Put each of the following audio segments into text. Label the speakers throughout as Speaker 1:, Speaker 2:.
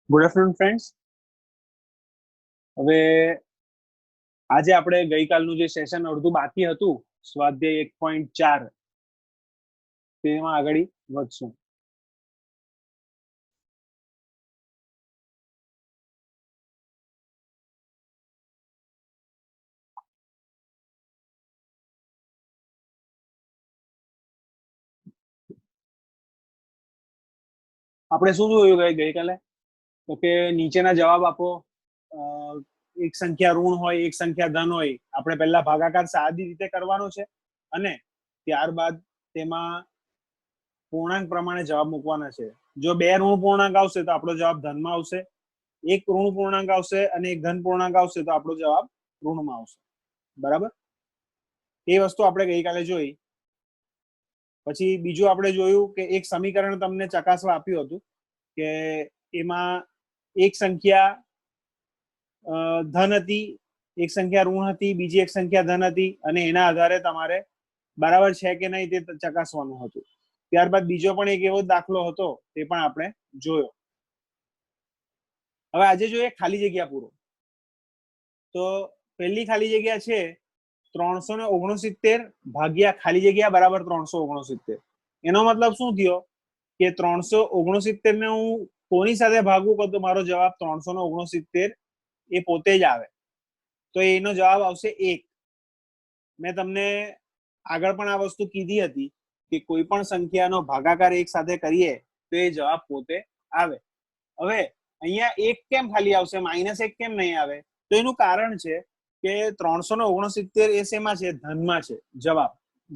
Speaker 1: Good afternoon friends. હવે આજે આપણે ગઈકાલનું જે સેશન અડધું બાકી હતું સ્વાધ્યાય 1.4 તેમાં આગળ વધશું. આપણે શું જોયું ગઈકાલે? તો કે નીચેના જવાબ આપો. એક સંખ્યા ઋણ હોય, એક સંખ્યા ધન હોય. આપણે પહેલા ભાગાકાર સાદી રીતે કરવાનો છે અને ત્યારબાદ તેમાં પૂર્ણાંક પ્રમાણે જવાબ મૂકવાના છે. જો બે ઋણ પૂર્ણાંક આવશે તો આપણો જવાબ ધનમાં આવશે, એક ઋણ પૂર્ણાંક આવશે અને એક ધન પૂર્ણાંક આવશે તો આપણો જવાબ ઋણમાં આવશે. બરાબર, એ વસ્તુ આપણે ગઈકાલે જોઈ. પછી બીજું આપણે જોયું કે એક સમીકરણ તમને ચકાસવા આપ્યું હતું કે એમાં એક સંખ્યા ધન હતી, એક સંખ્યા ઋણ હતી, બીજી એક સંખ્યા ધન હતી અને એના આધારે તમારે બરાબર છે કે નહીં તે ચકાસવાનું હતું. ત્યારબાદ બીજો પણ એક એવો દાખલો હતો, તે પણ આપણે જોયો. હવે આજે જોઈએ ખાલી જગ્યા પૂરો. તો પહેલી ખાલી જગ્યા છે 369 ભાગ્યા ખાલી જગ્યા બરાબર 369. એનો મતલબ શું થયો કે 369 ને હું કોની સાથે ભાગું તો મારો જવાબ 369 એ પોતે જ આવે. તો એનો જવાબ આવશે 1. મેં તમને આગળ પણ આ વસ્તુ કીધી હતી કે કોઈ પણ સંખ્યાનો ભાગાકાર એક સાથે કરીએ તો એ જવાબ પોતે આવે. હવે અહીંયા 1 કેમ ખાલી આવશે, -1 કેમ નહીં આવે? તો એનું કારણ છે કે 369 એ શેમાં છે? ધનમાં છે.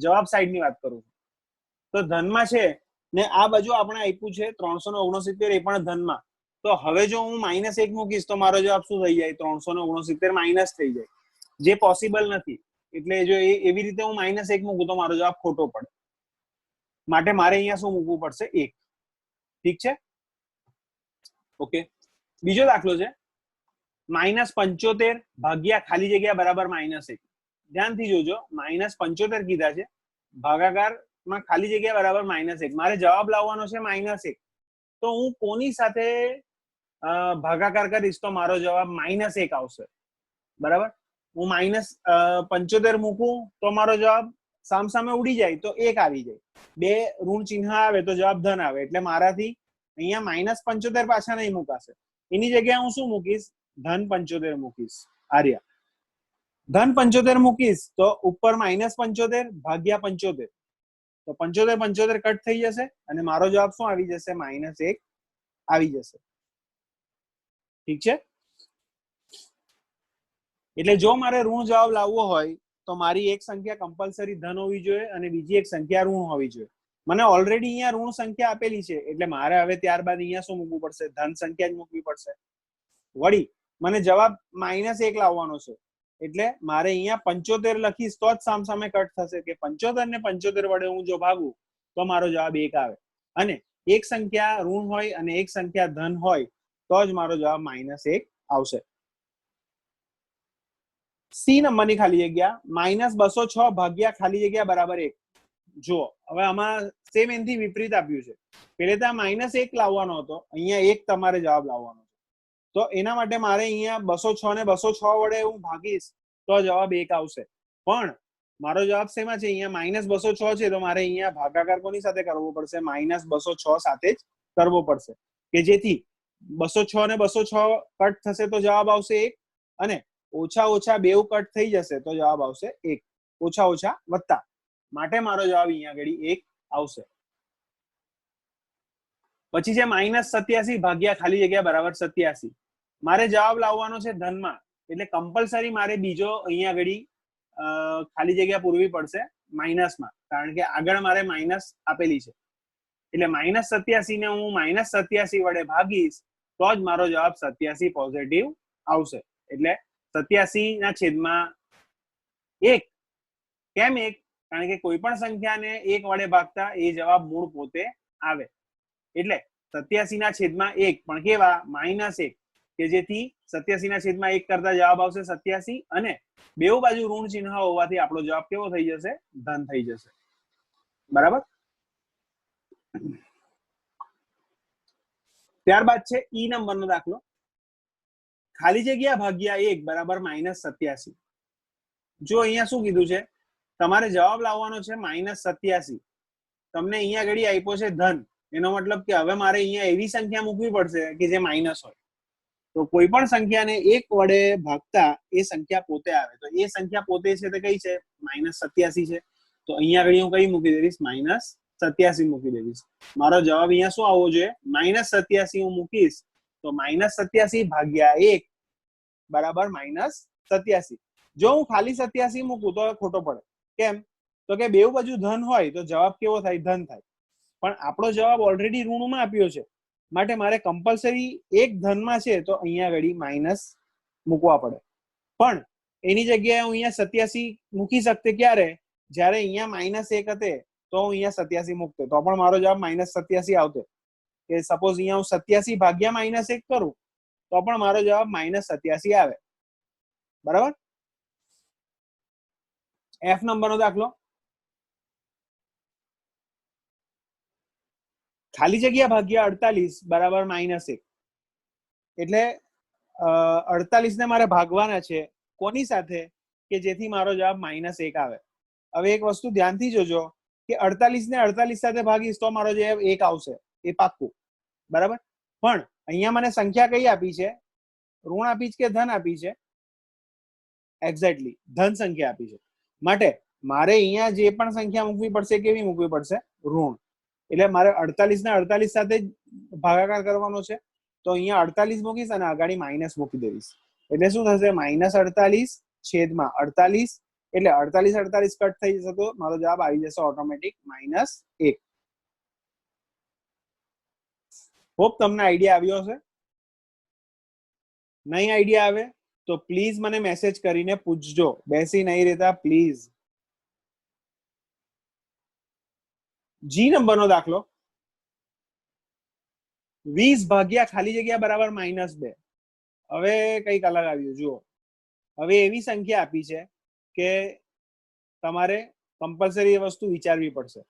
Speaker 1: જવાબ સાઈડની વાત કરું છું તો ધનમાં છે ને આ બાજુ આપણે આપ્યું છે 369 એ પણ ધનમાં. તો હવે જો હું -1 મૂકીશ તો મારો જવાબ શું થઈ જાય? 369 માઇનસ થઈ જાય, જે પોસિબલ નથી. એટલે જો એવી રીતે હું -1 મૂકું તો મારો જવાબ ખોટો પડે. માટે મારે અહીંયા શું મૂકવું પડશે? 1. ઠીક છે, ઓકે. બીજો દાખલો છે -75 ભાગ્યા ખાલી જગ્યા બરાબર -1. ધ્યાનથી જોજો, -75 કીધા છે, ભાગાકારમાં ખાલી જગ્યા બરાબર -1. મારે જવાબ લાવવાનો છે -1. તો હું કોની સાથે ભાગાકાર કરીશ તો મારો જવાબ -1 આવશે. બરાબર, હું -75 મૂકું તો મારો જવાબ સામસામે ઉડી જાય તો 1 આવી જાય. બે ઋણ ચિહ્ન આવે તો જવાબ ધન આવે. એટલે મારાથી અહીંયા -75 પાછા નહીં મુકાશે. એની જગ્યાએ હું શું મૂકીશ? ધન 75 મૂકીશ. આર્યા ધન 75 મૂકીશ તો ઉપર -75 ભાગ્યા 75. તો 75 કટ થઈ જશે અને મારો જવાબ શું આવી જશે? -1 આવી જશે. ઠીક છે, એટલે જો મારે ઋણ જવાબ લાવવો હોય તો મારી એક સંખ્યા કમ્પલસરી ધન હોવી જોઈએ અને બીજી એક સંખ્યા ઋણ હોવી જોઈએ. મને ઓલરેડી અહીંયા ઋણ સંખ્યા આપેલી છે એટલે મારે હવે ત્યારબાદ અહીંયા શું મૂકવું પડશે? ધન સંખ્યા જ મૂકવી પડશે. વળી મને જવાબ -1 લાવવાનો છે એટલે મારે અહીંયા 75 લખીશ તો જ સામસામે કટ થશે કે 75 ને 75 વડે હું જો ભાગું તો મારો જવાબ 1 આવે. અને એક સંખ્યા ઋણ હોય અને એક સંખ્યા ધન હોય તો જ મારો જવાબ -1 આવશે. સી નંબરની ખાલી જગ્યા -206 ભાગ્યા ખાલી જગ્યા બરાબર 1. જુઓ, હવે આમાં સેમ એનથી વિપરીત આપ્યું છે. પહેલે તો -1 લાવવાનો હતો, અહીંયા 1 તમારે જવાબ લાવવાનો છે. તો એના માટે મારે અહીંયા 206 ને 206 વડે હું ભાગીશ તો જવાબ 1 આવશે. પણ મારો જવાબ શેમાં છે? અહીંયા -206 છે તો મારે અહીંયા ભાગાકાર કોની સાથે કરવો પડશે? -206 સાથે જ કરવો પડશે કે જેથી 206 ને 206 કટ થશે તો જવાબ આવશે 1 અને ઓછા ઓછા બેવ કટ થઈ જશે તો જવાબ આવશે 1. ઓછા ઓછા વત્તા, માટે મારો જવાબ અહીંયા આગળ 1 આવશે. પછી છે -87 ભાગ્યા ખાલી જગ્યા બરાબર 87. મારે જવાબ લાવવાનો છે ધનમાં એટલે કમ્પલસરી મારે બીજો અહીંયા આગળ ખાલી જગ્યા પૂરવી પડશે માઇનસમાં, કારણ કે આગળ મારે માઇનસ આપેલી છે. એટલે -87 ને હું -87 વડે ભાગીશ તો જ મારો જવાબ 87 પોઝિટિવ આવશે. એટલે 87 ના છેદમાં 1. કેમ 1? કારણ કે કોઈ પણ સંખ્યાને 1 વડે ભાગતા એ જવાબ મૂળ પોતે આવે. એટલે 87 ના છેદમાં 1 પણ કેવા? -1 કે જેથી 87 ના છેદમાં 1 કરતા જવાબ આવશે 87 અને બેઉ બાજુ ઋણ ચિહ્ન હોવાથી આપણો જવાબ કેવો થઈ જશે? ધન થઈ જશે. બરાબર, ત્યારબાદ છે ઈ નંબરનો દાખલો, ખાલી જગ્યા ભાગ્યા 1 બરાબર -87. જો અહીંયા શું કીધું છે, તમારે જવાબ લાવવાનો છે -87. તમને અહીંયા ઘડી આપ્યો છે ધન, એનો મતલબ કે હવે મારે અહીંયા એવી સંખ્યા મૂકવી પડશે કે જે માઇનસ હોય. તો કોઈ પણ સંખ્યાને 1 વડે ભાગતા એ સંખ્યા પોતે આવે, તો એ સંખ્યા પોતે છે તે કઈ છે? -87 છે. તો અહીંયા ઘડી હું કઈ મૂકી દઈશ? -87 મૂકી દઈશ. મારો જવાબ અહીંયા શું આવવો જોઈએ? -87 હું મૂકીશ તો -87 ભાગ્યા 1 બરાબર -87. જો હું ખાલી 87 મૂકું તો ખોટો પડે. કેમ? તો કે બેઉ બાજુ ધન હોય તો જવાબ કેવો થાય? ધન થાય. પણ આપણો જવાબ ઓલરેડી ઋણમાં આપ્યો છે, માટે મારે કમ્પલસરી એક ધનમાં છે તો અહીંયા ઘડી માઇનસ મૂકવા પડે. પણ એની જગ્યાએ હું અહીંયા 87 મૂકી શકતે ક્યારે? જ્યારે અહીંયા -1 હતે તો હું અહીંયા 87 મૂકતે તો પણ મારો જવાબ -87 આવતે. કે સપોઝ અહીંયા હું 87 ભાગ્યા -1 કરું તો પણ મારો જવાબ -87 આવે. બરાબર? F નંબરનો દાખલો, ખાલી જગ્યા ભાગ્યા 48 બરાબર -1. એટલે 48 ને મારે ભાગવાના છે કોની સાથે? કે જેથી મારો જવાબ -1 આવે. હવે એક વસ્તુ ધ્યાનથી જોજો કે 48 ને 48 સાથે ભાગીશ તો મારો જવાબ 1 આવશે, એ પાક્કું. બરાબર? પણ અહીંયા મને સંખ્યા કઈ આપી છે? ઋણ આપી છે કે ધન આપી છે? એક્ઝેક્ટલી ધન સંખ્યા આપી છે. માટે મારે અહીંયા જે પણ સંખ્યા મૂકવી પડશે કેવી મૂકવી પડશે? ઋણ. એટલે મારે 48 ને 48 સાથે ભાગાકાર કરવાનો છે, તો અહીંયા 48 મૂકીશ અને આગળ માઇનસ મૂકી દઈશ. એટલે શું થશે? -48 છેદમાં 48. એટલે 48 48 કટ થઈ જશે તો મારો જવાબ આવી જશે ઓટોમેટિક -1. હોપ તમને આઈડિયા આવ્યો હશે. નહીં આઈડિયા આવે તો પ્લીઝ મને મેસેજ કરીને પૂછજો, બેસી નહીં રહેતા પ્લીઝ. જી નંબરનો દાખલો, 20 ભાગ્યા ખાલી જગ્યા બરાબર -2. હવે કઈક અલગ આવ્યું. જુઓ, હવે એવી સંખ્યા આપી છે કે તમારે કમ્પલસરી એ વસ્તુ વિચારવી પડશે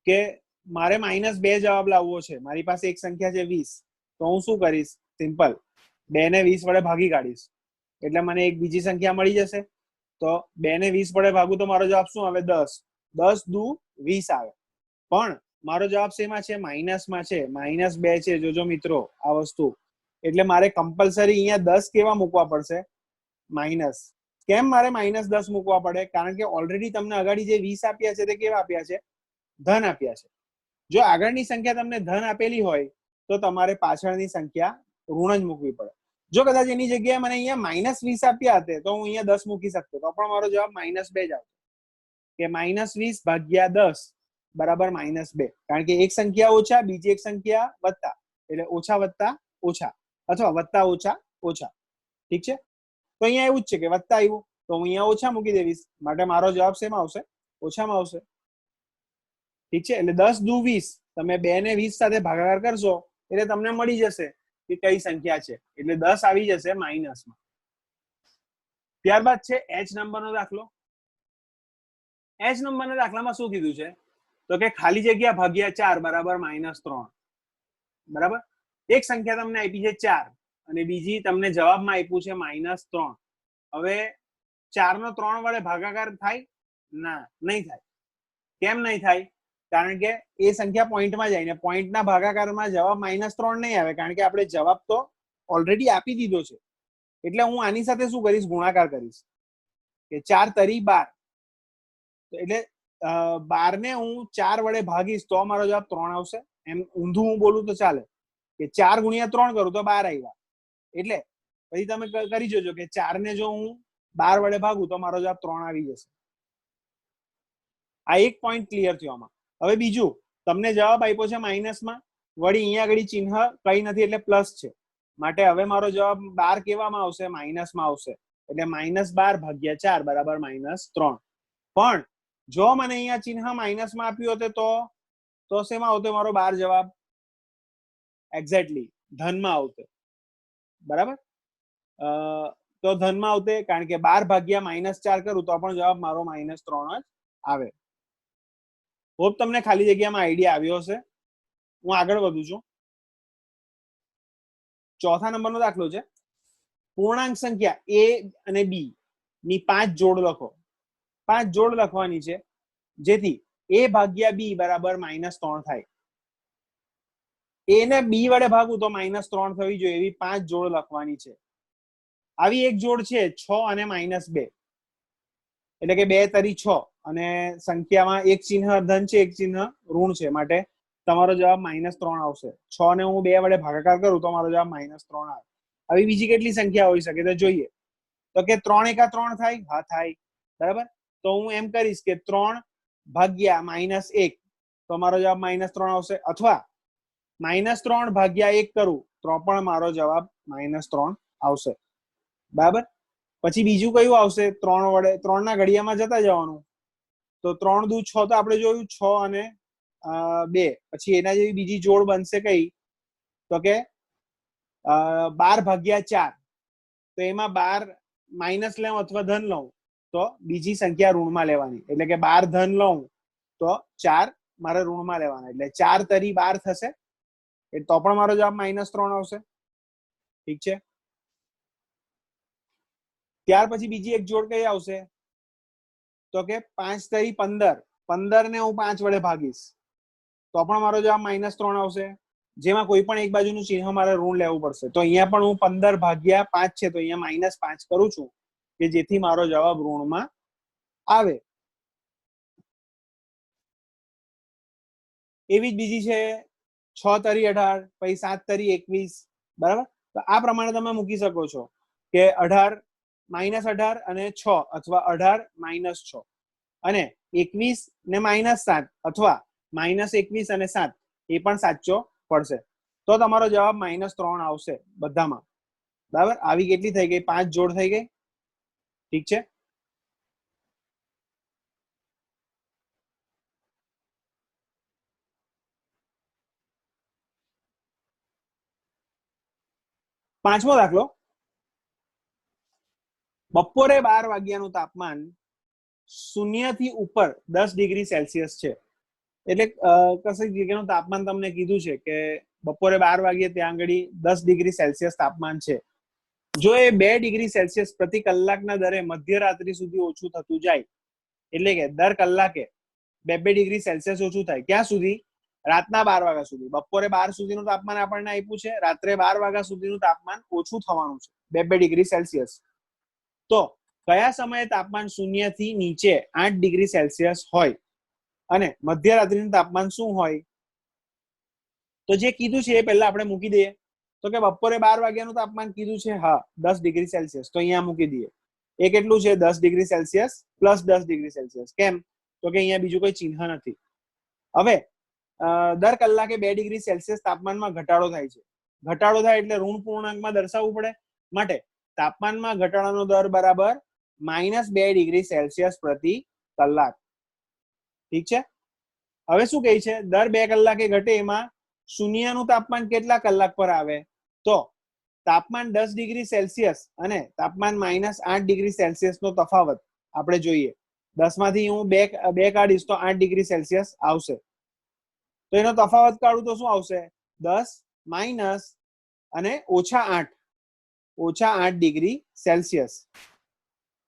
Speaker 1: કે મારે -2 જવાબ લાવવો છે. મારી પાસે એક સંખ્યા છે 20, તો હું શું કરીશ? સિમ્પલ, 2 ને 20 વડે ભાગી કાઢીશ એટલે મને એક બીજી સંખ્યા મળી જશે. તો 2 ને 20 વડે ભાગું તો મારો જવાબ શું આવે? 10. 10 દુ 20 આવે. પણ મારો જવાબ શેમાં છે? માઇનસમાં છે. -2 છે. જોજો મિત્રો આ વસ્તુ. એટલે મારે કમ્પલસરી અહીંયા 10 કેવા મૂકવા પડશે? માઇનસ. કેમ મારે -10 મૂકવા પડે? કારણ કે ઓલરેડી તમને આગળ જે 20 આપ્યા છે તે કેવા આપ્યા છે? ધન આપ્યા છે. જો આગળની સંખ્યા તમને ધન આપેલી હોય તો તમારે પાછળની સંખ્યા ઋણ જ મૂકવી પડે. જો કદાચ એની જગ્યાએ મને અહીંયા -20 આપ્યા હતે તો હું અહીંયા 10 મૂકી શકતો, તો પણ મારો જવાબ -2 જ આવતો. કે -20 ભાગ્યા 10 બરાબર -2. કારણ કે એક સંખ્યા ઓછા, બીજી એક સંખ્યા વત્તા, એટલે ઓછા વત્તા ઓછા અથવા વત્તા ઓછા ઓછા. ઠીક છે? તો અહીંયા એવું જ છે કે વત્તા આવ્યું તો હું અહીંયા ઓછા મૂકી દેવીશ, માટે મારો જવાબ શેમાં આવશે? ઓછામાં આવશે. ઠીક છે? એટલે 10 દુ 20, તમે 2 ને 20 સાથે ભાગાકાર કરશો એટલે તમને મળી જશે કે કઈ સંખ્યા છે. એટલે 10 આવી જશે માઇનસમાં. ત્યારબાદ છે H નંબરનો દાખલો. H નંબરના દાખલામાં શું કીધું છે? તો કે ખાલી જગ્યા ભાગ્યા 4 બરાબર -3. બરાબર? એક સંખ્યા તમને આપી છે 4 અને બીજી તમને જવાબમાં આપ્યું છે -3. હવે 4 નો 3 વડે ભાગાકાર થાય? ના, નહીં થાય. કેમ નહીં થાય? કારણ કે એ સંખ્યા પોઈન્ટમાં જાય ને પોઈન્ટના ભાગાકારમાં જવાબ -3 નહીં આવે, કારણ કે આપણે જવાબ તો ઓલરેડી આપી દીધો છે. એટલે હું આની સાથે શું કરીશ? ગુણાકાર કરીશ. કે 4 તરી 12. એટલે 12 ને હું 4 વડે ભાગીશ તો મારો જવાબ 3 આવશે. એમ ઊંધું હું બોલું તો ચાલે કે 4 ગુણ્યા 3 કરું તો 12 આવ્યા. એટલે પછી તમે કરી જોજો કે 4 ને જો હું 12 વડે ભાગું તો મારો જવાબ 3 આવી જશે. આ એક પોઈન્ટ ક્લિયર થયો આમાં. હવે બીજું, તમને જવાબ આપ્યો છે માઇનસમાં, વળી અહીંયા આગળ ચિહ્ન કઈ નથી એટલે પ્લસ છે, માટે હવે મારો જવાબ 12 કેવામાં આવશે? માઇનસમાં આવશે. એટલે -12 ભાગ્યા 4 બરાબર -3. પણ જો મને અહીંયા ચિહ્ન માઇનસમાં આપ્યું હોત તો શેમાં આવતો મારો 12 જવાબ? એક્ઝેક્ટલી ધનમાં આવતો. બરાબર? તો ધનમાં આવતે, કારણ કે 12 ભાગ્યા -4 કરું તો પણ જવાબ મારો -3 જ આવે. હોપ તમને ખાલી જગ્યામાં આઈડિયા આવ્યો હશે. હું આગળ વધું છું. ચોથા નંબરનો દાખલો છે. પૂર્ણાંક સંખ્યા a અને b ની 5 જોડ લખો. 5 જોડ લખવાની છે જેથી a ભાગ્યા b બરાબર -3 થાય. a ને b વડે ભાગું તો -3 થવી જોઈએ એવી 5 જોડ લખવાની છે. આવી એક જોડ છે 6 અને -2, એટલે કે 2 તરી 6 અને સંખ્યામાં એક ચિહ્ન ધન છે એક ચિહ્ન ઋણ છે, માટે તમારો જવાબ -3 આવશે. 6 ને હું 2 વડે ભાગાકાર કરું તો મારો જવાબ -3 આવે. આવી બીજી કેટલી સંખ્યા હોઈ શકે તો જોઈએ. તો કે 3 એકા 3 થાય, હા થાય, બરાબર. તો હું એમ કરીશ કે 3 ભાગ્યા -1 તો મારો જવાબ -3 આવશે, અથવા -3 ભાગ્યા 1 કરું તો પણ મારો જવાબ -3 આવશે, બરાબર. પછી બીજું કયું આવશે? 3 વડે 3 ના ઘડિયામાં જતા જવાનું. તો 3 દુ 6 તો આપણે જોયું, 6 અને 2. પછી એના જેવી બીજી જોડ બનશે કઈ? તો કે 12 ભાગ્યા 4. તો એમાં 12 માઇનસ લઉં અથવા ધન લઉં તો બીજી સંખ્યા ઋણમાં લેવાની, એટલે કે 12 ધન લઉં તો 4 મારે ઋણમાં લેવાના, એટલે 4 તરી 12 થશે, તો પણ મારો જવાબ -3 આવશે. ઠીક છે. ત્યાર પછી બીજી એક જોડ કઈ આવશે? તો કે 5 તરી 15. 15 ને હું 5 વડે ભાગીશ તો પણ મારો જવાબ -3 આવશે, જેમાં કોઈ પણ એક બાજુનું ચિહ્ન મારે ઋણ લેવું પડશે. તો અહીંયા પણ હું 15 ભાગ્યા 5 છે તો અહીંયા -5 કરું છું કે જેથી મારો જવાબ ઋણમાં આવે. એવી જ બીજી છે 6 તરી 18, પછી 7 તરી 21, બરાબર. તો આ પ્રમાણે તમે મૂકી શકો છો કે 18 -18 અને 6, અથવા 18 -6 અને 21 ને -7, અથવા -21 અને 7 એ પણ સાચો પડશે. તો તમારો જવાબ -3 આવશે બધામાં, બરાબર. આવી કેટલી થઈ ગઈ? 5 જોડ થઈ ગઈ. ઠીક છે. પાંચમો દાખલો. બપોરે 12 વાગ્યાનું તાપમાન 0 થી ઉપર 10 ડિગ્રી સેલ્સિયસ છે. એટલે કશી જગ્યાનું તાપમાન તમને કીધું છે કે બપોરે 12 વાગ્યે ત્યાં આગળ 10 ડિગ્રી સેલ્સિયસ તાપમાન છે. જો એ 2 ડિગ્રી સેલ્સિયસ પ્રતિ કલાકના દરે મધ્યરાત્રિ સુધી ઓછું થતું જાય, એટલે કે દર કલાકે 2 ડિગ્રી સેલ્સિયસ ઓછું થાય, ક્યાં સુધી? રાતના 12 વાગ્યા સુધી. બપોરે 12 સુધીનું તાપમાન આપણને આપ્યું છે, રાત્રે 12 વાગ્યા સુધીનું તાપમાન ઓછું થવાનું છે 2 ડિગ્રી સેલ્સિયસ. તો કયા સમયે તાપમાન 0 થી નીચે 8 ડિગ્રી સેલ્સિયસ હોય અને મધ્યરાત્રિનું તાપમાન શું હોય? તો જે કીધું છે એ પહેલા આપણે મૂકી દઈએ. તો કે બપોરે 12 વાગ્યાનું તાપમાન કીધું છે, હા, 10 ડિગ્રી સેલ્સિયસ. તો અહીંયા મૂકી દઈએ. એ કેટલું છે? 10 degree Celsius plus 10 degree Celsius. કેમ? તો કે અહીંયા બીજું કોઈ ચિહ્ન નથી. હવે દર કલાકે 2 ડિગ્રી સેલ્સિયસ તાપમાનમાં ઘટાડો થાય છે. ઘટાડો થાય એટલે ઋણ પૂર્ણાંકમાં દર્શાવવું પડે, માટે તાપમાનમાં ઘટાડાનો દર બરાબર -2 ડિગ્રી સેલ્સિયસ પ્રતિ કલાક. ઠીક છે. હવે શું કહે છે? દર 2 કલાકે ઘટે એમાં શૂન્યનું તાપમાન કેટલા કલાક પર આવે? તો તાપમાન 10 ડિગ્રી સેલ્સિયસ અને તાપમાન -8 ડિગ્રી સેલ્સિયસ નો તફાવત આપણે જોઈએ. 10 માંથી હું 2 કાઢીશ તો 8 ડિગ્રી સેલ્સિયસ આવશે. તો એનો તફાવત કાઢું તો શું આવશે? 10 માઇનસ અને -8 ડિગ્રી સેલ્સિયસ,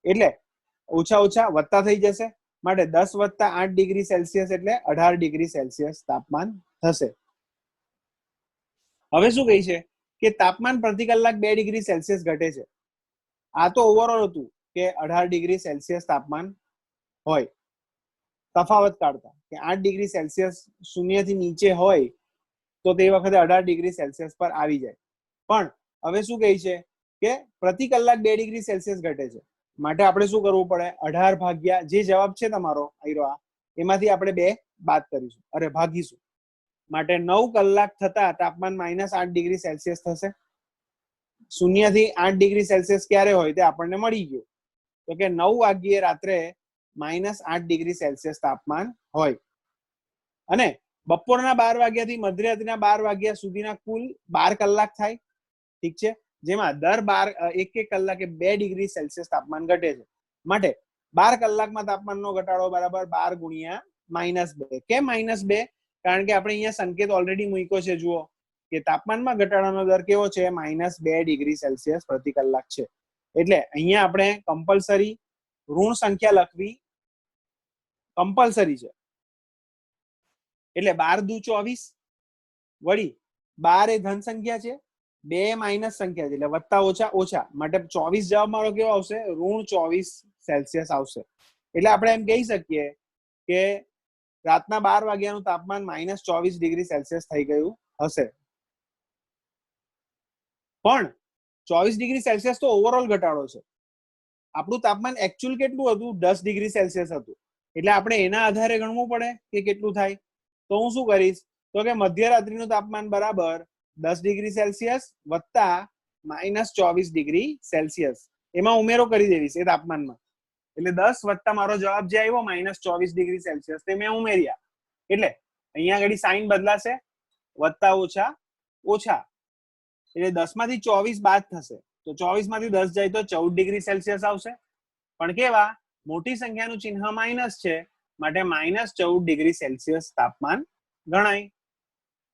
Speaker 1: એટલે ઓછા વત્તા થઈ જશે, માટે 10 + 8 ડિગ્રી સેલ્સિયસ એટલે 18 ડિગ્રી સેલ્સિયસ તાપમાન થશે. હવે શું કહે છે કે તાપમાન પ્રતિ કલાક 2 ડિગ્રી સેલ્સિયસ ઘટે છે. આ તો ઓવરઓલ હતું કે 18 ડિગ્રી સેલ્સિયસ તાપમાન હોય. તફાવત કાઢતા કે 8 ડિગ્રી સેલ્સિયસ 0 થી નીચે હોય તો તે વખતે 18 ડિગ્રી સેલ્સિયસ પર આવી જાય. પણ હવે શું કહે છે કે પ્રતિ કલાક 2 ડિગ્રી સેલ્સિયસ ઘટે છે, માટે આપણે શું કરવું પડે? 18 ભાગ્યા જે જવાબ છે તમારો આયરો એમાંથી આપણે 2 બાદ કરીશું, અરે ભાગીશું. માટે 9 કલાક થતા તાપમાન -8 ડિગ્રી સેલ્સિયસ થશે. 0 થી 8 ડિગ્રી સેલ્સિયસ ક્યારે હોય તે આપણને મળી ગયું. તો કે 9 વાગ્યે રાત્રે -8 ડિગ્રી સેલ્સિયસ તાપમાન હોય. અને બપોરના 12 વાગ્યાથી મધ્યરાત્રિના 12 વાગ્યા સુધીના કુલ 12 કલાક થાય. ઠીક છે. જેમાં દર 1 કલાકે 2 ડિગ્રી સેલ્સિયસ તાપમાન ઘટે છે, માટે 12 કલાકમાં તાપમાનનો ઘટાડો બરાબર 12 × -2. કેમ -2? કારણ કે આપણે અહીંયા સંકેત ઓલરેડી મૂક્યો છે. જુઓ કે તાપમાનમાં ઘટાડાનો દર કેવો છે? -2 ડિગ્રી સેલ્સિયસ પ્રતિ કલાક છે. એટલે અહીંયા આપણે કમ્પલસરી ઋણ સંખ્યા લખવી કમ્પલસરી છે. એટલે 12 દુ 24 વળી 12 એ ધન સંખ્યા છે, 2 માઇનસ સંખ્યા છે, એટલે વત્તા ઓછા ઓછા, માટે 24 જવાબ મારો કેવો આવશે? -24 સેલ્સિયસ આવશે. એટલે આપણે એમ કહી શકીએ કે રાતના 12 વાગ્યાનું તાપમાન -24 ડિગ્રી સેલ્સિયસ થઈ ગયું હશે. પણ 24 ડિગ્રી સેલ્સિયસ તો ઓવરઓલ ઘટાડો છે. આપણું તાપમાન એકચ્યુઅલ કેટલું હતું? 10 ડિગ્રી સેલ્સિયસ હતું. એટલે આપણે એના આધારે ગણવું પડે કે કેટલું થાય. તો હું શું કરીશ? તો કે મધ્યરાત્રિનું તાપમાન બરાબર 10 ડિગ્રી સેલ્સિયસ વત્તા -24 ડિગ્રી સેલ્સિયસ, એમાં ઉમેરો કરી દેવીશ એ તાપમાનમાં. એટલે 10 વત્તા મારો જવાબ જે આવ્યો -24 ડિગ્રી સેલ્સિયસ તે મેં ઉમેર્યા. એટલે અહીંયા આગળ સાઈન બદલાશે, વત્તા ઓછા ઓછા, એટલે 10 માંથી 24 બાદ થશે, તો 24 માંથી 10 જાય તો 14 ડિગ્રી સેલ્સિયસ આવશે. પણ કેવા? મોટી સંખ્યાનું ચિહ્ન માઇનસ છે, માટે -14 ડિગ્રી સેલ્સિયસ તાપમાન ગણાય.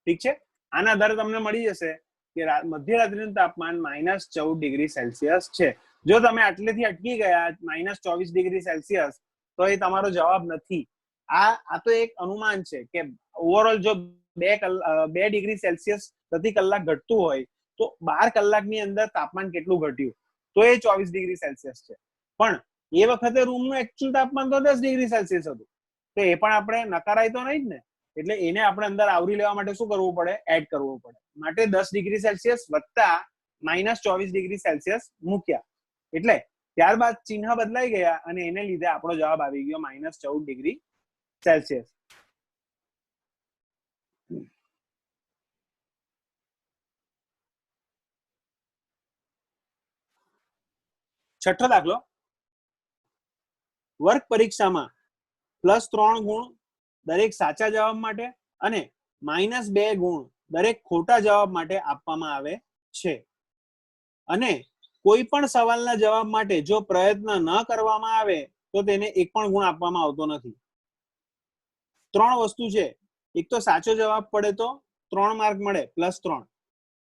Speaker 1: ઠીક છે. આના આધારે તમને મળી જશે કે મધ્યરાત્રિનું તાપમાન -14 ડિગ્રી સેલ્સિયસ છે. જો તમે આટલેથી અટકી ગયા -24 ડિગ્રી સેલ્સિયસ, તો એ તમારો જવાબ નથી. આ તો એક અનુમાન છે કે ઓવરઓલ જો 2 ડિગ્રી સેલ્સિયસ પ્રતિ કલાક ઘટતું હોય તો 12 કલાકની અંદર તાપમાન કેટલું ઘટ્યું, તો એ 24 ડિગ્રી સેલ્સિયસ છે. પણ એ વખતે રૂમનું એકચ્યુઅલ તાપમાન તો 10 ડિગ્રી સેલ્સિયસ હતું, તો એ પણ આપણે નકારાય તો નહીં જ ને. એટલે એને આપણે અંદર આવરી લેવા માટે શું કરવું પડે? એડ કરવું પડે. માટે 10 ડિગ્રી સેલ્સિયસ વત્તા -24 ડિગ્રી સેલ્સિયસ મૂક્યા. એટલે ત્યારબાદ ચિહ્ન બદલાઈ ગયા અને એને લીધે આપણો જવાબ આવી ગયો -14 ડિગ્રી સેલ્સિયસ. છઠ્ઠો દાખલો, વર્ગ પરીક્ષામાં +3 ગુણ દરેક સાચા જવાબ માટે અને -2 ગુણ દરેક ખોટા જવાબ માટે આપવામાં આવે છે. અને કોઈ પણ સવાલના જવાબ માટે જો પ્રયત્ન ન કરવામાં આવે તો તેને એક પણ ગુણ આપવામાં આવતો નથી. 3 વસ્તુ છે. એક તો સાચો જવાબ પડે તો 3 માર્ક મળે, +3.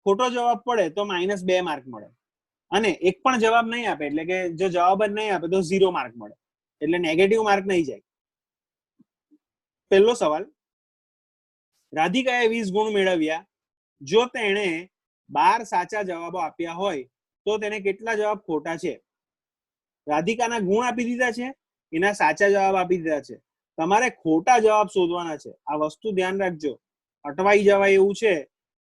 Speaker 1: ખોટો જવાબ પડે તો -2 માર્ક મળે. અને એક પણ જવાબ નહીં આપે, એટલે કે જો જવાબ જ નહીં આપે તો 0 માર્ક મળે, એટલે નેગેટિવ માર્ક નહીં જાય. પહેલો સવાલ, રાધિકાએ 20 ગુણ મેળવ્યા. જો તેણે 12 સાચા જવાબો આપ્યા હોય તો તેને કેટલા જવાબ ખોટા છે? રાધિકાના ગુણ આપી દીધા છે, એના સાચા જવાબ આપી દીધા છે. તમારે ખોટા જવાબ શોધવાના છે. આ વસ્તુ ધ્યાન રાખજો, અટવાઈ જવાય એવું છે.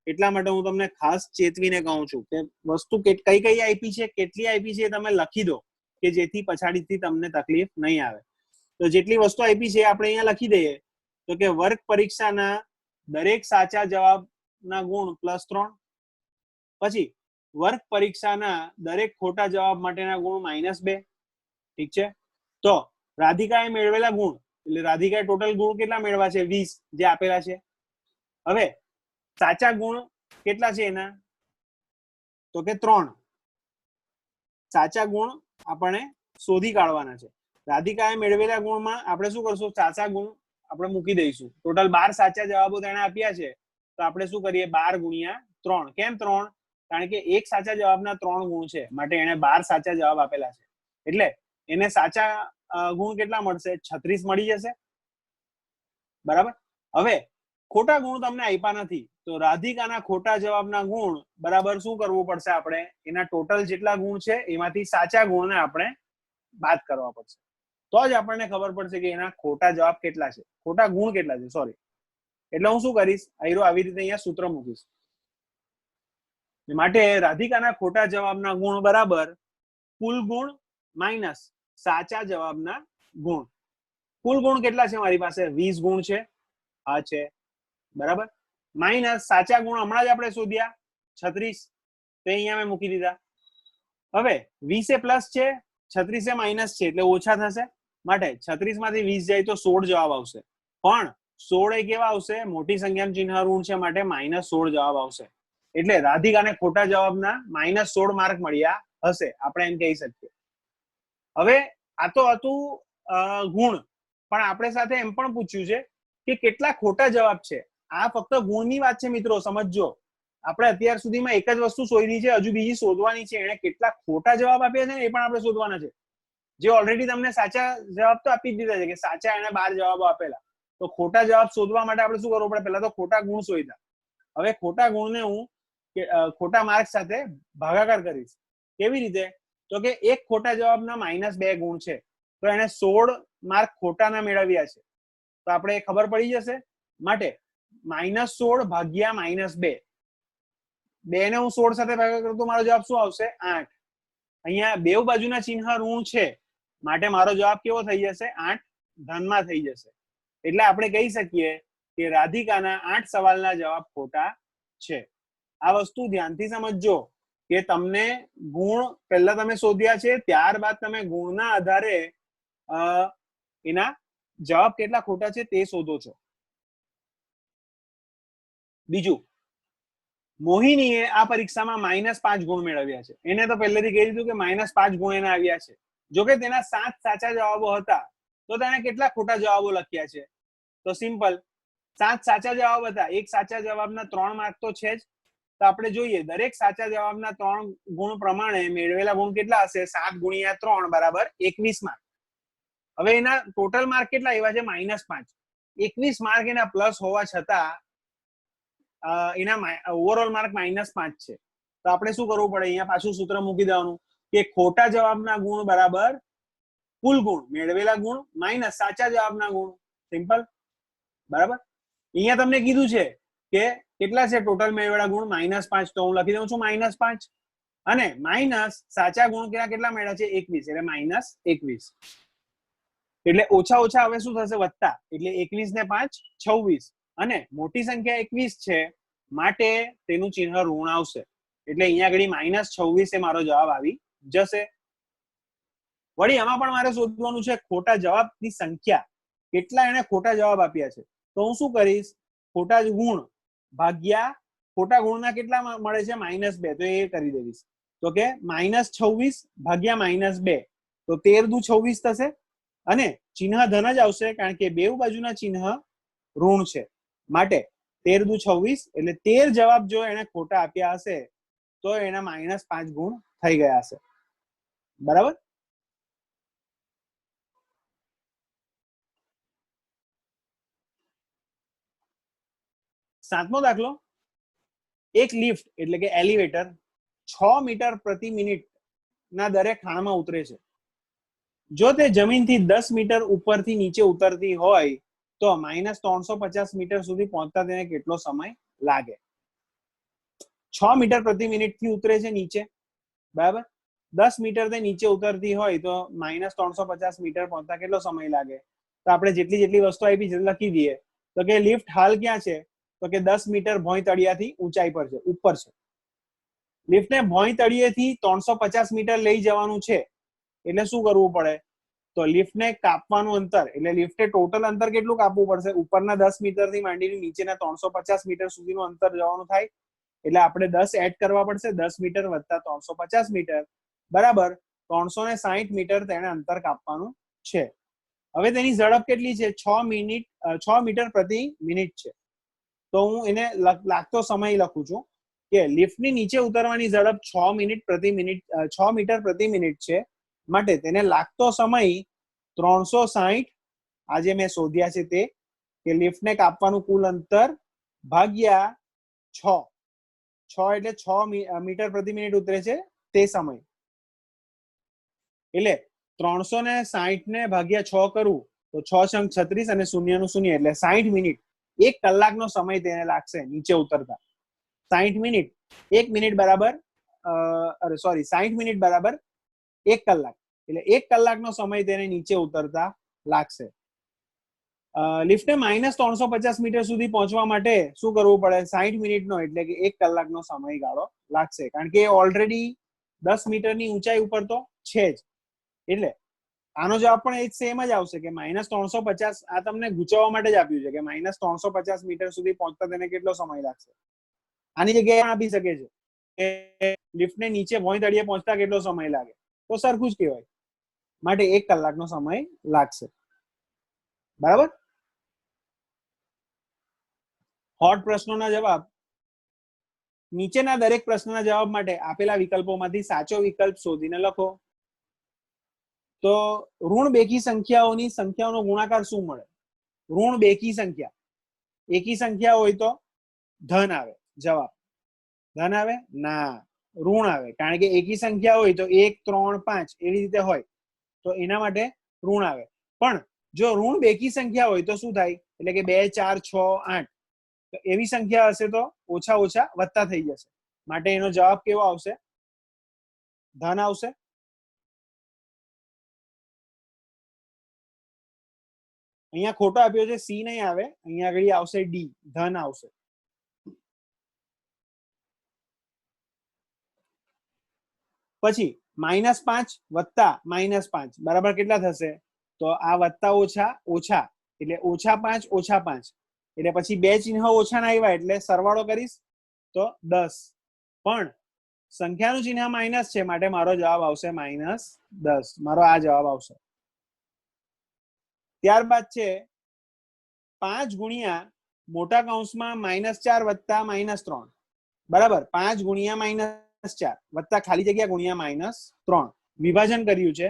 Speaker 1: એટલા માટે હું તમને ખાસ ચેતવીને કહું છું કે વસ્તુ કઈ કઈ આપી છે, કેટલી આપી છે, એ તમે લખી દો કે જેથી પછાડીથી તમને તકલીફ નહીં આવે. તો જેટલી વસ્તુ આપી છે આપણે અહીંયા લખી દઈએ. તો કે વર્ગ પરીક્ષાના દરેક સાચા જવાબના ગુણ +3, પછી વર્ગ પરીક્ષાના દરેક ખોટા જવાબ માટેના ગુણ -2. ઠીક છે. તો રાધિકાએ મેળવેલા ગુણ, એટલે રાધિકાએ ટોટલ ગુણ કેટલા મેળવ્યા છે? 20 જે આપેલા છે. હવે સાચા ગુણ કેટલા છે એના? તો કે 3. સાચા ગુણ આપણે શોધી કાઢવાના છે. રાધિકાએ મેળવેલા ગુણમાં આપણે શું કરશું? સાચા ગુણ આપણે મૂકી દઈશું. ટોટલ 12 સાચા જવાબો તેને આપ્યા છે, તો આપણે શું કરીએ? 12 × 3. કેમ 3? કારણ કે એક સાચા જવાબના 3 ગુણ છે, માટે એને 12 સાચા જવાબ આપેલા છે. એટલે એને સાચા ગુણ કેટલા મળશે? 36 મળી જશે. બરાબર. હવે ખોટા ગુણ તમને આપ્યા નથી, તો રાધિકાના ખોટા જવાબના ગુણ બરાબર શું કરવું પડશે? આપણે એના ટોટલ જેટલા ગુણ છે એમાંથી સાચા ગુણને આપણે બાદ કરવા પડશે, તો જ આપણને ખબર પડશે કે એના ખોટા જવાબ કેટલા છે, ખોટા ગુણ કેટલા છે. સોરી. એટલે હું શું કરીશ? આવી રીતે અહીંયા સૂત્ર મૂકીશ. માટે રાધિકાના ખોટા જવાબના ગુણ બરાબર કુલ ગુણ માઇનસ સાચા જવાબના ગુણ. કુલ ગુણ કેટલા છે મારી પાસે? 20 ગુણ છે. આ છે બરાબર. માઇનસ સાચા ગુણ હમણાં જ આપણે શોધ્યા 36, તો અહીંયા મેં મૂકી દીધા. હવે 20 એ પ્લસ છે, 36 એ માઇનસ છે, એટલે ઓછા થશે. માટે 36 માંથી 20 જાય તો 16 જવાબ આવશે. પણ 16 એ કેવા આવશે? મોટી સંખ્યાનું ચિહ્ન ઋણ છે, માટે -16 જવાબ આવશે. એટલે રાધિકાને ખોટા જવાબના -16 માર્ક મળ્યા હશે, આપણે એમ કહી શકીએ. હવે આ તો હતું ગુણ, પણ આપણે સાથે એમ પણ પૂછ્યું છે કે કેટલા ખોટા જવાબ છે. આ ફક્ત ગુણની વાત છે મિત્રો, સમજજો. આપણે અત્યાર સુધીમાં એક જ વસ્તુ શોધી છે, હજુ બીજી શોધવાની છે. એને કેટલા ખોટા જવાબ આપ્યા છે ને એ પણ આપણે શોધવાના છે. જે ઓલરેડી તમને સાચા જવાબ તો આપી જ દીધા છે કે સાચા એને 12 જવાબો આપેલા. તો ખોટા જવાબ શોધવા માટે આપણે શું કરવું પડે? પહેલા તો ખોટા ગુણ શોધ્યા. હવે ખોટા ગુણને હું ખોટા માર્ક સાથે ભાગાકાર કરીશ. કેવી રીતે? તો કે એક ખોટા જવાબના -2 ગુણ છે, તો એને 16 માર્ક ખોટાના મેળવ્યા છે. તો આપણે ખબર પડી જશે. માટે -16 ભાગ્યા -2, 2 ને હું 16 સાથે ભાગાકાર કરું તો મારો જવાબ શું આવશે? 8. અહીંયા બેવ બાજુના ચિહ્ન ઋણ છે, માટે મારો જવાબ કેવો થઈ જશે? 8 ધનમાં થઈ જશે. એટલે આપણે કહી શકીએ કે રાધિકાના 8 સવાલના જવાબ ખોટા છે. આ વસ્તુ ધ્યાનથી સમજજો કે તમને ગુણ પહેલા તમે શોધ્યા છે, ત્યારબાદ તમે ગુણના આધારે એના જવાબ કેટલા ખોટા છે તે શોધો છો. બીજું, મોહિનીએ આ પરીક્ષામાં -5 ગુણ મેળવ્યા છે. એને તો પહેલેથી કહી દીધું કે -5 ગુણ એને આવ્યા છે. જો કે તેના 7 સાચા જવાબો હતા, તો તેણે કેટલા ખોટા જવાબો લખ્યા છે? તો સિમ્પલ, 7 સાચા જવાબ હતા, એક સાચા જવાબના 3 માર્ક તો છે જ. તો આપણે જોઈએ દરેક સાચા જવાબના 3 ગુણ પ્રમાણે મેળવેલા ગુણ કેટલા હશે? 7 ગુણ્યા 3 બરાબર 21 માર્ક. હવે એના ટોટલ માર્ક કેટલા આવ્યા છે? -5. 21 માર્ક એના પ્લસ હોવા છતાં એના ઓવરઓલ માર્ક -5 છે. તો આપણે શું કરવું પડે? અહીંયા પાછું સૂત્ર મૂકી દેવાનું કે ખોટા જવાબના ગુણ બરાબર કુલ ગુણ, મેળવેલા ગુણ માઇનસ સાચા જવાબના ગુણ. સિમ્પલ, બરાબર. અહીંયા તમને કીધું છે કે કેટલા છે ટોટલ મેળવેલા ગુણ? -5. તો હું લખી દઉં છું -5 અને માઇનસ સાચા ગુણ કેટલા મેળવ્યા છે? 21, એટલે -21. એટલે ઓછા ઓછા હવે શું થશે? વત્તા. એટલે 21 ને 5 26 અને મોટી સંખ્યા 21 છે, માટે તેનું ચિહ્ન ઋણ આવશે. એટલે અહીંયા આગળ -26 એ મારો જવાબ આવી જશે. વળી આમાં પણ મારે શોધવાનું છે ખોટા જવાબની સંખ્યા, કેટલા એને ખોટા જવાબ આપ્યા છે. તો હું શું કરીશ? ખોટા ગુણ ભાગ્યા ખોટા ગુણના કેટલા મળે છે? -2. તો એ કરી દઈશ. તો કે -26 ભાગ્યા -2, તો 13 દુ 26 થશે. અને ચિહ્ન ધન જ આવશે, કારણ કે બેવ બાજુના ચિહ્ન ઋણ છે. માટે 13 દુ 26, એટલે 13 જવાબ જો એને ખોટા આપ્યા હશે તો એના -5 ગુણ થઈ ગયા હશે. બરાબર. સાતમો દાખલો, એક લિફ્ટ એટલે કે એલિવેટર 6 મીટર પ્રતિ મિનિટ ના દરે ખાણમાં ઉતરે છે. જો તે જમીનથી 10 મીટર ઉપરથી નીચે ઉતરતી હોય તો -350 મીટર સુધી પહોંચતા તેને કેટલો સમય લાગે? 6 મીટર પ્રતિ મિનિટ થી ઉતરે છે નીચે, બરાબર. 10 મીટર થી નીચે ઉતરતી હોય તો -350 મીટર પહોંચતા કેટલો સમય લાગે? તો આપણે જેટલી જેટલી વસ્તુ આપી છે લખી દઈએ. તો કે લિફ્ટ હાલ ક્યાં છે? તો કે 10 મીટર ભોંય તળિયાથી ઊંચાઈ પર છે, ઉપર છે. લિફ્ટને ભોંય તળિયેથી 350 મીટર લઈ જવાનું છે, એટલે શું કરવું પડે? તો લિફ્ટને કાપવાનું અંતર, એટલે લિફ્ટે ટોટલ અંતર કેટલું કાપવું પડશે? ઉપરના 10 મીટર થી માંડીને નીચેના 350 મીટર સુધીનું અંતર જવાનું થાય, એટલે આપણે 10 એડ કરવા પડશે. 10 મીટર વત્તા 350 મીટર બરાબર 360 મીટર તેને અંતર કાપવાનું છે. હવે તેની ઝડપ કેટલી છે? 6 મીટર પ્રતિ મિનિટ છે. તો હું એને લાગતો સમય લખું છું કે લિફ્ટની નીચે ઉતરવાની ઝડપ 6 મીટર પ્રતિ મિનિટ છે, માટે તેને લાગતો સમય 360 આજે મેં શોધ્યા છે તે, કે લિફ્ટને કાપવાનું કુલ અંતર ભાગ્યા 6 એટલે 6 મીટર પ્રતિ મિનિટ ઉતરે છે તે સમય. એટલે 360 ને ભાગ્યા 6 કરું તો 6 × 36 અને 0 નું 0, એટલે 60 મિનિટ, 1 કલાકનો સમય તેને લાગશે નીચે ઉતરતા. 60 મિનિટ, 1 મિનિટ બરાબર 60 મિનિટ બરાબર 1 કલાક, એટલે 1 કલાકનો સમય તેને નીચે ઉતરતા લાગશે. લિફ્ટને -350 મીટર સુધી પહોંચવા માટે શું કરવું પડે? 60 મિનિટનો એટલે કે 1 કલાકનો સમયગાળો લાગશે, કારણ કે ઓલરેડી 10 મીટરની ઊંચાઈ ઉપર તો છે જ. એટલે આનો જવાબ પણ એ સેમ જ આવશે કે -350. આ તમને ગુચાવવા માટે જ આપ્યું છે કે -350 મીટર સુધી પહોંચતા તેને કેટલો સમય લાગશે. આની જગ્યાએ આપી શકે છે કે લિફ્ટને નીચે ભોંય તળિયે પહોંચતા કેટલો સમય લાગે, તો સરખું જ કહેવાય. માટે 1 કલાકનો સમય લાગશે. બરાબર. હોટ પ્રશ્નોના જવાબ નીચેના દરેક પ્રશ્નના જવાબ માટે આપેલા વિકલ્પોમાંથી સાચો વિકલ્પ શોધીને લખો. તો ઋણ બેકી સંખ્યાઓની સંખ્યાઓનો ગુણાકાર શું મળે? ઋણ બેકી સંખ્યા, એકી સંખ્યા હોય તો ધન આવે. જવાબ ધન આવે? ના, ઋણ આવે. કારણ કે એકી સંખ્યા હોય તો 1, 3, 5 એવી રીતે હોય તો એના માટે ઋણ આવે. પણ જો ઋણ બેકી સંખ્યા હોય તો શું થાય? એટલે કે 2, 4, 6, 8 તો એવી સંખ્યા હશે તો ઓછા ઓછા વધતા થઈ જશે. માટે એનો જવાબ કેવો આવશે? ધન આવશે. અહીંયા ખોટો આપ્યો છે, સી નહીં આવે, અહીંયા આગળ આવશે ડી, ધન આવશે. પછી -5 વત્તા -5 બરાબર કેટલા થશે? તો આ વત્તા ઓછા ઓછા એટલે -5 -5 એટલે પછી બે ચિહ્ન ઓછા ના આવ્યા એટલે સરવાળો કરીશ તો 10. પણ સંખ્યાનું ચિહ્ન માઇનસ છે માટે મારો જવાબ આવશે -10. મારો આ જવાબ આવશે. ત્યારબાદ છે 5 ગુણ્યા મોટા કૌંસમાં -4 વત્તા -3 બરાબર. 5 ગુણ્યા -4 વત્તા ખાલી જગ્યા ગુણ્યા -3 વિભાજન કર્યું છે.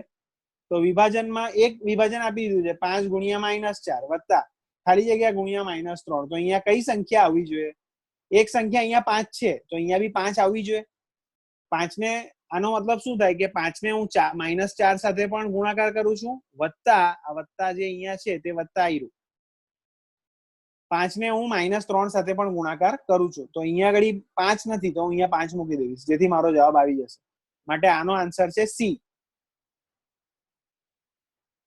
Speaker 1: તો વિભાજનમાં એક વિભાજન આપી દીધું છે 5 ગુણ્યા -4 વત્તા ખાલી જગ્યા ગુણ્યા -3. તો અહીંયા કઈ સંખ્યા આવવી જોઈએ? એક સંખ્યા અહીંયા 5 છે તો અહીંયા બી 5 આવવી જોઈએ. 5 ને આનો મતલબ શું થાય કે 5 ને હું -4 સાથે પણ ગુણાકાર કરું છું વત્તા આ વત્તા જે અહીંયા છે તે વત્તા આવ્યું. 5 ને હું -3 સાથે પણ ગુણાકાર કરું છું તો અહીંયા આગળ 5 નથી તો હું અહીંયા 5 મૂકી દઈશ જેથી મારો જવાબ આવી જશે. માટે આનો આન્સર છે સી.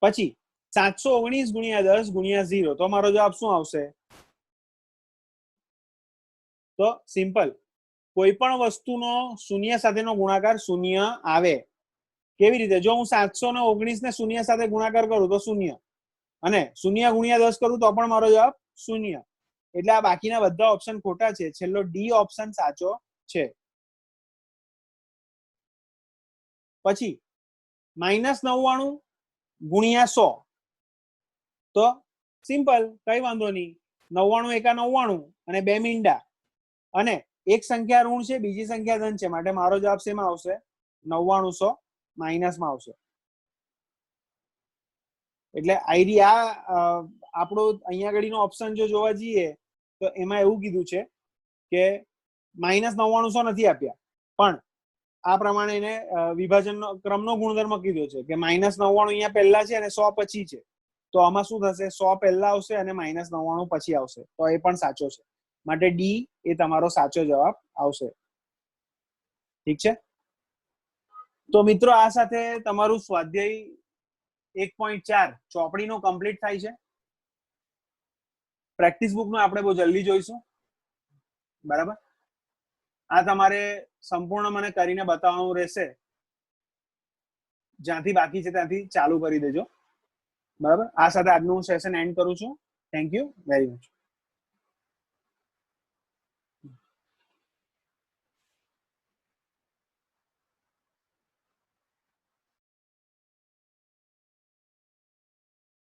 Speaker 1: પછી 719 ગુણ્યા 10 ગુણ્યા 0 તો મારો જવાબ શું આવશે? તો સિમ્પલ, કોઈ પણ વસ્તુનો શૂન્ય સાથેનો ગુણાકાર શૂન્ય આવે. કેવી રીતે? જો હું 719 ને શૂન્ય સાથે ગુણાકાર કરું તો શૂન્ય, અને શૂન્ય ગુણ્યા 10 કરું તો પણ મારો જવાબ શૂન્ય. એટલે આ બાકીના બધા ઓપ્શન ખોટા છે. છેલ્લો ડી ઓપ્શન સાચો છે. પછી -99 ગુણ્યા 100 તો સિમ્પલ, કઈ વાંધો નહીં. 99 એકા 99 અને 2 મીંડા અને એક સંખ્યા ઋણ છે બીજી સંખ્યા ધન છે માટે મારો જવાબ શેમાં આવશે? 99 માઇનસમાં આવશે. એટલે આઈડિયા આપણો અહીંયા આગળનો ઓપ્શન જો જોવા જઈએ તો એમાં એવું કીધું છે કે -99 નથી આપ્યા, પણ આ પ્રમાણે એને વિભાજનનો ક્રમનો ગુણધર્મ કીધો છે કે -99 અહીંયા પહેલા છે અને 100 પછી છે. તો આમાં શું થશે? 100 પહેલા આવશે અને -99 પછી આવશે. તો એ પણ સાચો છે. માટે ડી એ તમારો સાચો જવાબ આવશે. ઠીક છે. તો મિત્રો આ સાથે તમારું સ્વાધ્યાય 1.4 ચોપડીનું કમ્પ્લીટ થાય છે. પ્રેક્ટિસ બુકનું આપણે બહુ જલ્દી જોઈશું. બરાબર. આ તમારે સંપૂર્ણ મને કરીને બતાવવાનું રહેશે. જ્યાંથી બાકી છે ત્યાંથી ચાલુ કરી દેજો. બરાબર. આ સાથે આજનું સેશન એન્ડ કરું છું. Thank you very much.